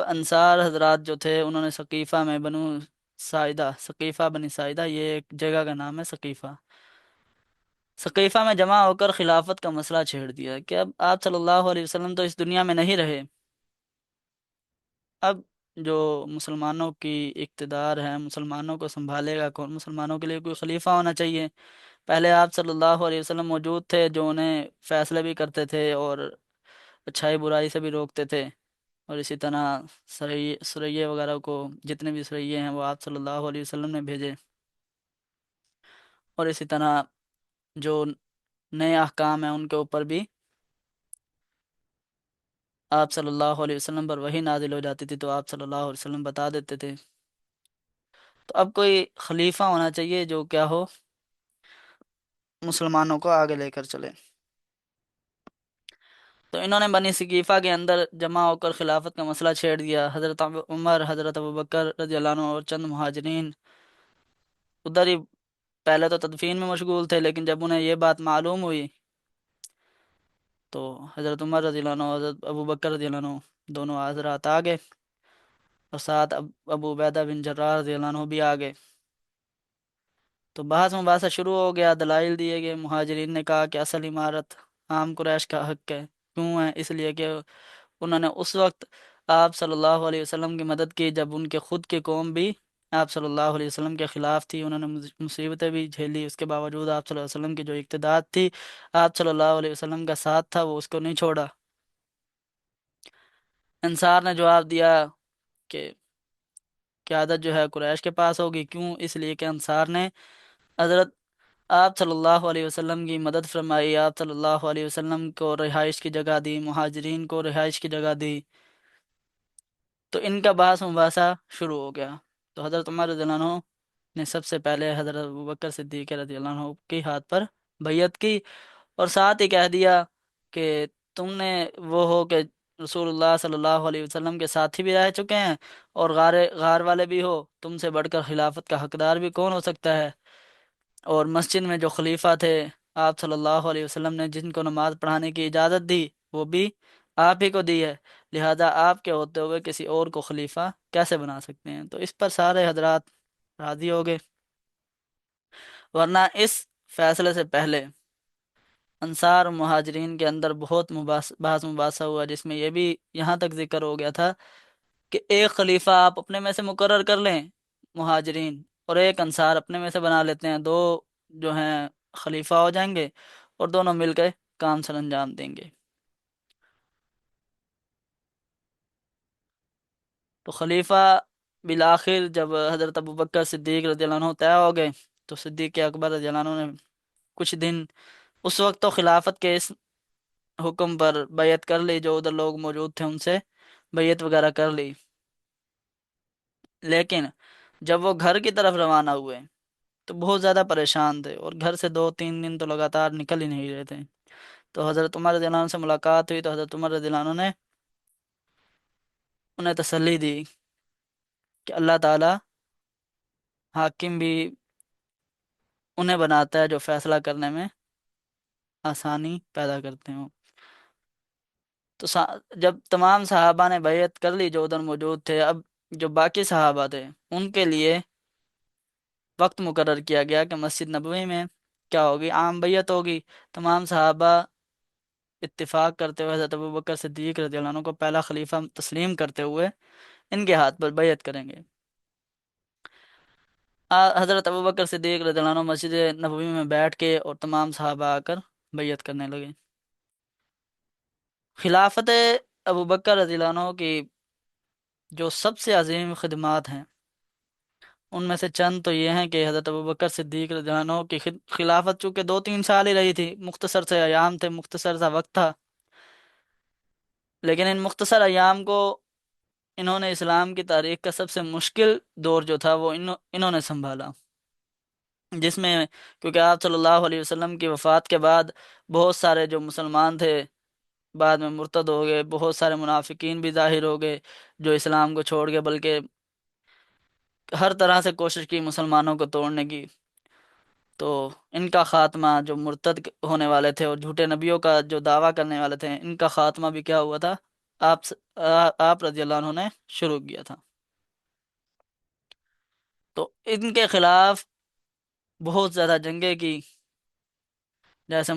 انصار حضرات جو تھے انہوں نے ثقیفہ میں ثقیفہ بنی ساعدہ، یہ ایک جگہ کا نام ہے ثقیفہ، ثقیفہ میں جمع ہو کر خلافت کا مسئلہ چھیڑ دیا کہ اب آپ صلی اللہ علیہ وسلم تو اس دنیا میں نہیں رہے، اب جو مسلمانوں کی اقتدار ہے، مسلمانوں کو سنبھالے گا کون؟ مسلمانوں کے لیے کوئی خلیفہ ہونا چاہیے، پہلے آپ صلی اللہ علیہ وسلم موجود تھے جو انہیں فیصلے بھی کرتے تھے اور اچھائی برائی سے بھی روکتے تھے، اور اسی طرح سریا وغیرہ کو، جتنے بھی سرے ہیں وہ آپ صلی اللہ علیہ وسلم نے بھیجے، اور اسی طرح جو نئے احکام ہیں ان کے اوپر بھی آپ صلی اللہ علیہ وسلم پر وہی نازل ہو جاتی تھی تو آپ صلی اللہ علیہ وسلم بتا دیتے تھے۔ تو اب کوئی خلیفہ ہونا چاہیے جو کیا ہو، مسلمانوں کو آگے لے کر چلے۔ تو انہوں نے بنی ثقیفہ کے اندر جمع ہو کر خلافت کا مسئلہ چھیڑ دیا۔ حضرت عمر، حضرت ابوبکر رضی اللہ عنہ اور چند مہاجرین ادھر ہی پہلے تو تدفین میں مشغول تھے، لیکن جب انہیں یہ بات معلوم ہوئی تو حضرت عمر رضی اللہ عنہ اور حضرت ابوبکر رضی اللہ عنہ دونوں حضرات آ گئے، اور ساتھ ابو عبیدہ بن جراح رضی اللہ عنہ بھی آ گئے۔ تو بحث مباحثہ شروع ہو گیا، دلائل دیے گئے۔ مہاجرین نے کہا کہ اصل عمارت عام قریش کا حق ہے، کیوں ہے؟ اس لیے کہ انہوں نے اس وقت آپ صلی اللہ علیہ وسلم کی مدد کی جب ان کے خود کی قوم بھی آپ صلی اللہ علیہ وسلم کے خلاف تھی، انہوں نے مصیبتیں بھی جھیلی، اس کے باوجود آپ صلی اللہ علیہ وسلم کی جو اقتدار تھی، آپ صلی اللہ علیہ وسلم کا ساتھ تھا، وہ اس کو نہیں چھوڑا۔ انصار نے جواب دیا کہ قیادت جو ہے قریش کے پاس ہوگی، کیوں؟ اس لیے کہ انصار نے حضرت آپ صلی اللہ علیہ وسلم کی مدد فرمائی، آپ صلی اللہ علیہ وسلم کو رہائش کی جگہ دی، مہاجرین کو رہائش کی جگہ دی، تو ان کا بحث مباحثہ شروع ہو گیا۔ تو حضرت عمر رضی اللہ عنہ نے سب سے پہلے حضرت ابوبکر صدیق رضی اللہ عنہ کے ہاتھ پر بیعت کی، اور ساتھ ہی کہہ دیا کہ تم نے وہ ہو کہ رسول اللہ صلی اللہ علیہ وسلم کے ساتھی بھی رہ چکے ہیں، اور غار والے بھی ہو، تم سے بڑھ کر خلافت کا حقدار بھی کون ہو سکتا ہے؟ اور مسجد میں جو خلیفہ تھے آپ صلی اللہ علیہ وسلم نے جن کو نماز پڑھانے کی اجازت دی، وہ بھی آپ ہی کو دی ہے، لہذا آپ کے ہوتے ہوئے کسی اور کو خلیفہ کیسے بنا سکتے ہیں؟ تو اس پر سارے حضرات راضی ہو گئے، ورنہ اس فیصلے سے پہلے انصار و مہاجرین کے اندر بہت بحث مباحثہ ہوا، جس میں یہ بھی یہاں تک ذکر ہو گیا تھا کہ ایک خلیفہ آپ اپنے میں سے مقرر کر لیں مہاجرین، اور ایک انصار اپنے میں سے بنا لیتے ہیں، دو جو ہیں خلیفہ ہو جائیں گے، اور دونوں مل کے کام سر انجام دیں گے۔ تو خلیفہ بالآخر جب حضرت ابوبکر صدیق رضی اللہ عنہ طے ہو گئے، تو صدیق اکبر رضی اللہ عنہ نے کچھ دن، اس وقت تو خلافت کے اس حکم پر بیعت کر لی، جو ادھر لوگ موجود تھے ان سے بیعت وغیرہ کر لی، لیکن جب وہ گھر کی طرف روانہ ہوئے تو بہت زیادہ پریشان تھے، اور گھر سے 2 3 دن تو لگاتار نکل ہی نہیں رہے تھے۔ تو حضرت عمر رضی اللہ عنہ سے ملاقات ہوئی، تو حضرت عمر رضی اللہ عنہ نے انہیں تسلی دی کہ اللہ تعالی حاکم بھی انہیں بناتا ہے جو فیصلہ کرنے میں آسانی پیدا کرتے ہوں۔ تو جب تمام صحابہ نے بیعت کر لی جو ادھر موجود تھے، اب جو باقی صحابہ تھے ان کے لیے وقت مقرر کیا گیا کہ مسجد نبوی میں کیا ہوگی، عام بیعت ہوگی۔ تمام صحابہ اتفاق کرتے ہوئے حضرت ابوبکر صدیق رضی اللہ عنہ کو پہلا خلیفہ تسلیم کرتے ہوئے ان کے ہاتھ پر بیعت کریں گے۔ حضرت ابوبکر صدیق رضی اللہ عنہ مسجد نبوی میں بیٹھ کے اور تمام صحابہ آ کر بیعت کرنے لگے۔ خلافت ابوبکر رضی اللہ عنہ کی جو سب سے عظیم خدمات ہیں ان میں سے چند تو یہ ہیں کہ حضرت ابوبکر صدیق رضی اللہ عنہ کی خلافت چونکہ 2 3 سال ہی رہی تھی، مختصر سے ایام تھے، مختصر سا وقت تھا، لیکن ان مختصر ایام کو انہوں نے اسلام کی تاریخ کا سب سے مشکل دور جو تھا وہ انہوں نے سنبھالا، جس میں کیونکہ آپ صلی اللہ علیہ وسلم کی وفات کے بعد بہت سارے جو مسلمان تھے بعد میں مرتد ہو گئے، بہت سارے منافقین بھی ظاہر ہو گئے جو اسلام کو چھوڑ گئے، بلکہ ہر طرح سے کوشش کی مسلمانوں کو توڑنے کی۔ تو ان کا خاتمہ، جو مرتد ہونے والے تھے اور جھوٹے نبیوں کا جو دعویٰ کرنے والے تھے، ان کا خاتمہ بھی کیا ہوا تھا؟ آپ رضی اللہ عنہ نے شروع کیا تھا۔ تو ان کے خلاف بہت زیادہ جنگیں کی، جیسے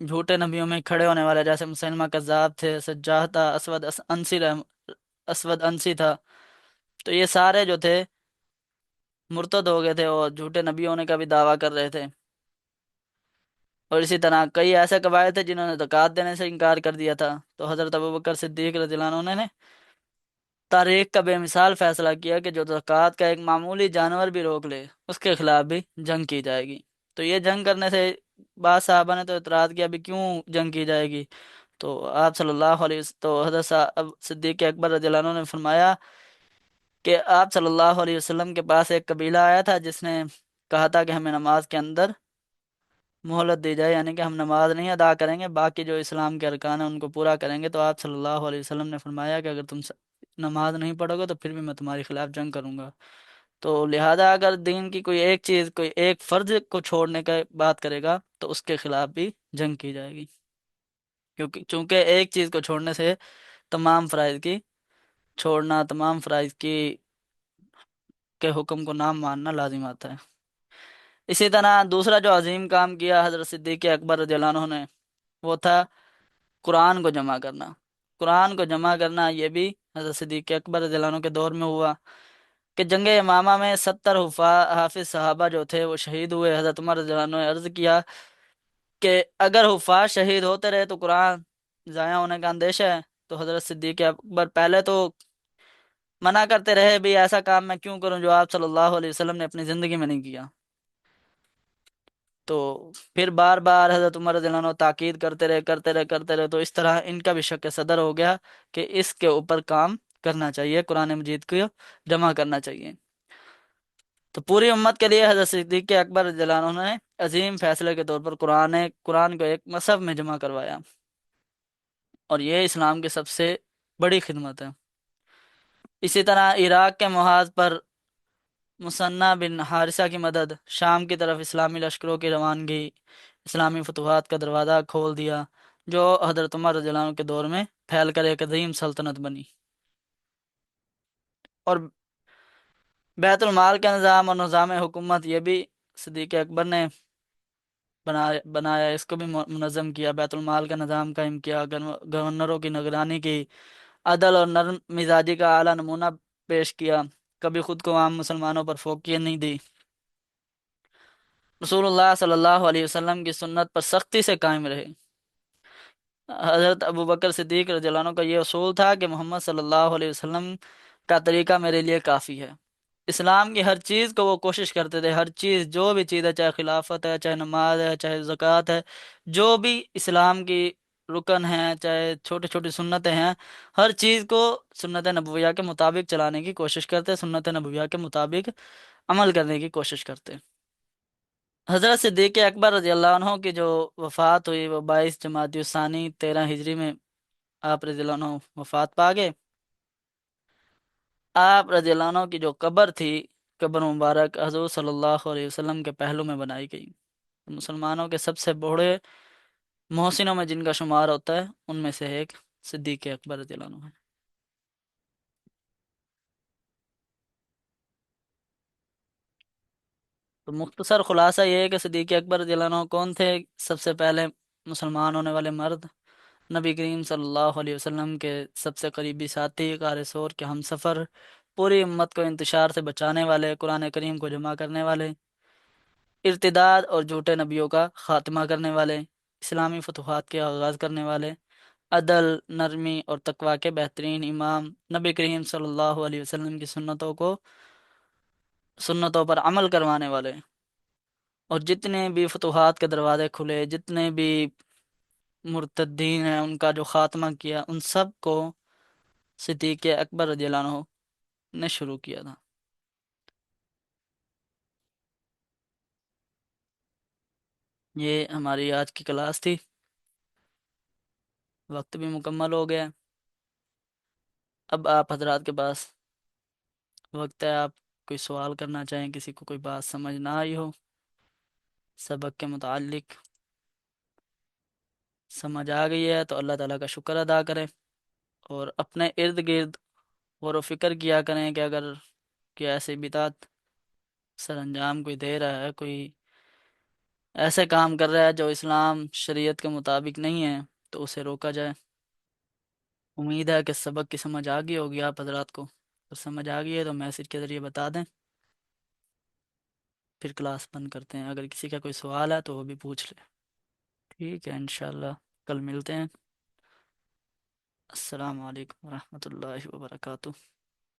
جھوٹے نبیوں میں کھڑے ہونے والے جیسے مسلمہ کذاب تھے، سجاہ تھا، اسود انسی تھا، تو یہ سارے جو تھے مرتد ہو گئے تھے اور جھوٹے نبی ہونے کا بھی دعویٰ کر رہے تھے۔ اور اسی طرح کئی ایسے قبائل تھے جنہوں نے زکوٰۃ دینے سے انکار کر دیا تھا، تو حضرت ابوبکر صدیق رضی اللہ عنہ نے تاریخ کا بے مثال فیصلہ کیا کہ جو زکوٰۃ کا ایک معمولی جانور بھی روک لے اس کے خلاف بھی جنگ کی جائے گی۔ تو یہ جنگ کرنے سے بعض صحابہ نے تو اعتراض کیا بھی کیوں جنگ کی جائے گی؟ تو آپ صلی اللہ علیہ وسلم تو حضرت صدیق اکبر رضی اللہ عنہ نے فرمایا کہ آپ صلی اللہ علیہ وسلم کے پاس ایک قبیلہ آیا تھا جس نے کہا تھا کہ ہمیں نماز کے اندر مہلت دی جائے، یعنی کہ ہم نماز نہیں ادا کریں گے، باقی جو اسلام کے ارکان ہیں ان کو پورا کریں گے۔ تو آپ صلی اللہ علیہ وسلم نے فرمایا کہ اگر تم نماز نہیں پڑھو گے تو پھر بھی میں تمہارے خلاف جنگ کروں گا۔ تو لہذا اگر دین کی کوئی ایک چیز، کوئی ایک فرض کو چھوڑنے کا بات کرے گا تو اس کے خلاف بھی جنگ کی جائے گی، کیونکہ چونکہ ایک چیز کو چھوڑنے سے تمام فرائض کی چھوڑنا، تمام فرائض کی کے حکم کو نام ماننا لازم آتا ہے۔ اسی طرح دوسرا جو عظیم کام کیا حضرت صدیق اکبر رضی اللہ عنہ نے، وہ تھا قرآن کو جمع کرنا۔ قرآن کو جمع کرنا یہ بھی حضرت صدیق اکبر رضی اللہ عنہ کے دور میں ہوا کہ جنگ یمامہ میں 70 حافظ صحابہ جو تھے وہ شہید ہوئے۔ حضرت عمر رضی اللہ عنہ نے عرض کیا کہ اگر حفاظ شہید ہوتے رہے تو قرآن ضائع ہونے کا اندیشہ ہے۔ تو حضرت صدیق اکبر پہلے تو منع کرتے رہے بھی ایسا کام میں کیوں کروں جو آپ صلی اللہ علیہ وسلم نے اپنی زندگی میں نہیں کیا، تو پھر بار بار حضرت عمر رضی اللہ عنہ تاکید کرتے رہے تو اس طرح ان کا بھی شک صدر ہو گیا کہ اس کے اوپر کام کرنا چاہیے، قرآن مجید کو جمع کرنا چاہیے۔ تو پوری امت کے لیے حضرت صدیق اکبر رضی اللہ عنہ نے عظیم فیصلے کے طور پر قرآن کو ایک مصحف میں جمع کروایا، اور یہ اسلام کی سب سے بڑی خدمت ہے۔ اسی طرح عراق کے محاذ پر مثنہ بن حارثہ کی مدد، شام کی طرف اسلامی لشکروں کی روانگی، اسلامی فتوحات کا دروازہ کھول دیا، جو حضرت عمر رضی اللہ عنہ کے دور میں پھیل کر ایک عظیم سلطنت بنی۔ اور بیت المال کا نظام اور نظام حکومت یہ بھی صدیق اکبر نے بنایا، اس کو بھی منظم کیا، بیت المال کا نظام قائم کیا، گورنروں کی نگرانی کی، عدل اور نرم مزاجی کا اعلیٰ نمونہ پیش کیا، کبھی خود کو عام مسلمانوں پر فوقیت نہیں دی، رسول اللہ صلی اللہ علیہ وسلم کی سنت پر سختی سے قائم رہے۔ حضرت ابوبکر صدیق رضی اللہ عنہ کا یہ اصول تھا کہ محمد صلی اللہ علیہ وسلم کا طریقہ میرے لیے کافی ہے۔ اسلام کی ہر چیز کو وہ کوشش کرتے تھے، ہر چیز، جو بھی چیز ہے، چاہے خلافت ہے، چاہے نماز ہے، چاہے زکوٰۃ ہے، جو بھی اسلام کی رکن ہیں، چاہے چھوٹی چھوٹی سنتیں ہیں، ہر چیز کو سنت نبویہ کے مطابق چلانے کی کوشش کرتے، سنت نبویہ کے مطابق عمل کرنے کی کوشش کرتے۔ حضرت صدیق اکبر رضی اللہ عنہ کی جو وفات ہوئی وہ 22 جمادی الثانی 13 ہجری میں آپ رضی اللہ عنہ وفات پا گئے۔ آپ رضی اللہ عنہ کی جو قبر تھی، قبر مبارک حضور صلی اللہ علیہ وسلم کے پہلو میں بنائی گئی۔ مسلمانوں کے سب سے بڑے محسنوں میں جن کا شمار ہوتا ہے ان میں سے ایک صدیق اکبر رضی اللہ عنہ ہے۔ تو مختصر خلاصہ یہ ہے کہ صدیق اکبر رضی اللہ عنہ کون تھے؟ سب سے پہلے مسلمان ہونے والے مرد، نبی کریم صلی اللہ علیہ وسلم کے سب سے قریبی ساتھی، غار ثور کے ہم سفر، پوری امت کو انتشار سے بچانے والے، قرآن کریم کو جمع کرنے والے، ارتداد اور جھوٹے نبیوں کا خاتمہ کرنے والے، اسلامی فتوحات کے آغاز کرنے والے، عدل، نرمی اور تقوی کے بہترین امام، نبی کریم صلی اللہ علیہ وسلم کی سنتوں پر عمل کروانے والے، اور جتنے بھی فتوحات کے دروازے کھلے، جتنے بھی مرتدین ہیں ان کا جو خاتمہ کیا، ان سب کو صدیق اکبر رضی اللہ عنہ نے شروع کیا تھا۔ یہ ہماری آج کی کلاس تھی، وقت بھی مکمل ہو گیا۔ اب آپ حضرات کے پاس وقت ہے، آپ کوئی سوال کرنا چاہیں، کسی کو کوئی بات سمجھ نہ آئی ہو، سبق کے متعلق سمجھ آ گئی ہے تو اللہ تعالیٰ کا شکر ادا کریں، اور اپنے ارد گرد غور و فکر کیا کریں کہ اگر کوئی ایسی بدعت سر انجام کوئی دے رہا ہے، کوئی ایسے کام کر رہا ہے جو اسلام شریعت کے مطابق نہیں ہے، تو اسے روکا جائے۔ امید ہے کہ سبق کی سمجھ آ گئی ہوگی آپ حضرات کو، اگر سمجھ آ گئی ہے تو میسج کے ذریعے بتا دیں، پھر کلاس بند کرتے ہیں۔ اگر کسی کا کوئی سوال ہے تو وہ بھی پوچھ لیں۔ ٹھیک ہے انشاءاللہ، کل ملتے ہیں۔ السلام علیکم ورحمۃ اللہ وبرکاتہ۔